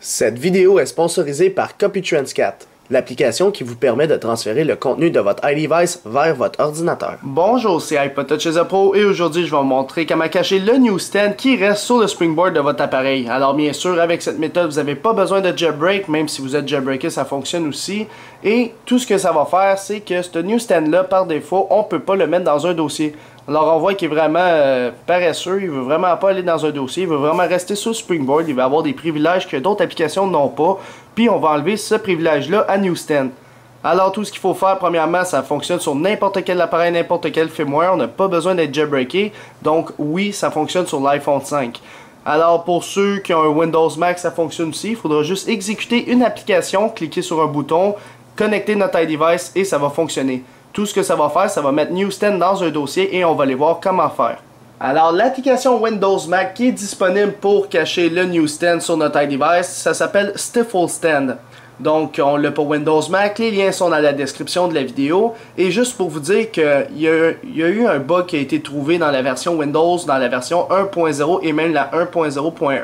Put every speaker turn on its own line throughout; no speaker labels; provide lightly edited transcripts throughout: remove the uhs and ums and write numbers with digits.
Cette vidéo est sponsorisée par CopyTransCat, l'application qui vous permet de transférer le contenu de votre iDevice vers votre ordinateur.
Bonjour, c'est iPodTouch Pro et aujourd'hui je vais vous montrer comment cacher le newsstand qui reste sur le springboard de votre appareil. Alors bien sûr, avec cette méthode, vous n'avez pas besoin de jailbreak, même si vous êtes jailbreaké, ça fonctionne aussi. Et tout ce que ça va faire, c'est que ce newsstand-là, par défaut, on ne peut pas le mettre dans un dossier. Alors on voit qu'il est vraiment paresseux, il veut vraiment pas aller dans un dossier, il veut vraiment rester sur le springboard, il va avoir des privilèges que d'autres applications n'ont pas, puis on va enlever ce privilège-là à newsstand. Alors tout ce qu'il faut faire, premièrement, ça fonctionne sur n'importe quel appareil, n'importe quel firmware, on n'a pas besoin d'être jailbreaké, donc oui, ça fonctionne sur l'iPhone 5. Alors pour ceux qui ont un Windows Mac, ça fonctionne aussi, il faudra juste exécuter une application, cliquer sur un bouton, connecter notre iDevice et ça va fonctionner. Tout ce que ça va faire, ça va mettre newsstand dans un dossier et on va aller voir comment faire. Alors l'application Windows Mac qui est disponible pour cacher le newsstand sur notre iDevice, ça s'appelle StifleStand. Donc on l'a pour Windows Mac, les liens sont dans la description de la vidéo. Et juste pour vous dire qu'il y a eu un bug qui a été trouvé dans la version Windows, dans la version 1.0 et même la 1.0.1,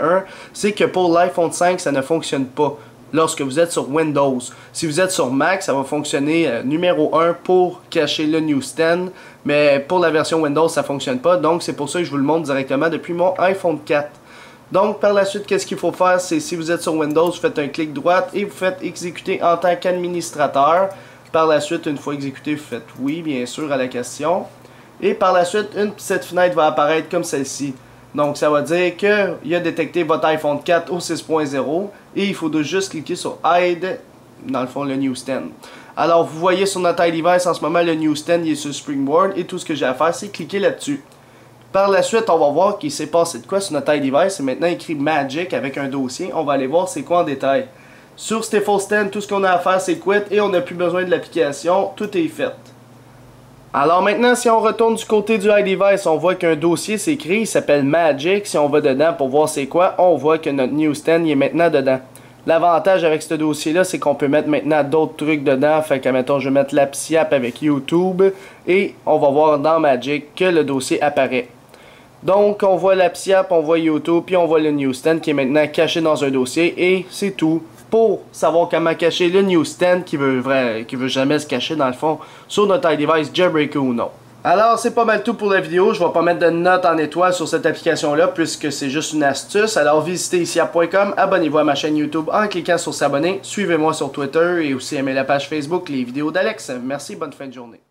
c'est que pour l'iPhone 5 ça ne fonctionne pas lorsque vous êtes sur Windows. Si vous êtes sur Mac, ça va fonctionner numéro 1 pour cacher le newsstand, mais pour la version Windows, ça ne fonctionne pas, donc c'est pour ça que je vous le montre directement depuis mon iPhone 4. Donc par la suite, qu'est-ce qu'il faut faire, c'est si vous êtes sur Windows, vous faites un clic droit et vous faites exécuter en tant qu'administrateur. Par la suite, une fois exécuté, vous faites oui, bien sûr, à la question. Et par la suite, une petite fenêtre va apparaître comme celle-ci. Donc ça va dire qu'il a détecté votre iPhone 4 au 6.0 et il faut juste cliquer sur Hide, dans le fond le newsstand. Alors vous voyez sur notre iDevice en ce moment le newsstand il est sur le springboard et tout ce que j'ai à faire c'est cliquer là-dessus. Par la suite on va voir qu'il s'est passé de quoi sur notre iDevice, c'est maintenant écrit Magic avec un dossier, on va aller voir c'est quoi en détail. Sur StifleStand tout ce qu'on a à faire c'est quit et on n'a plus besoin de l'application, tout est fait. Alors maintenant, si on retourne du côté du iDevice, on voit qu'un dossier s'est créé, il s'appelle Magic. Si on va dedans pour voir c'est quoi, on voit que notre newsstand il est maintenant dedans. L'avantage avec ce dossier-là, c'est qu'on peut mettre maintenant d'autres trucs dedans. Fait que, mettons, je vais mettre l'AppSiap avec YouTube et on va voir dans Magic que le dossier apparaît. Donc, on voit l'AppSiap, on voit YouTube, puis on voit le newsstand qui est maintenant caché dans un dossier et c'est tout. Pour savoir comment cacher le newsstand qui veut jamais se cacher dans le fond sur notre iDevice jailbreaké ou non. Alors c'est pas mal tout pour la vidéo, je vais pas mettre de notes en étoile sur cette application là puisque c'est juste une astuce. Alors visitez ici.com, abonnez-vous à ma chaîne YouTube en cliquant sur s'abonner, suivez-moi sur Twitter et aussi aimez la page Facebook Les Vidéos d'Alex. Merci, bonne fin de journée.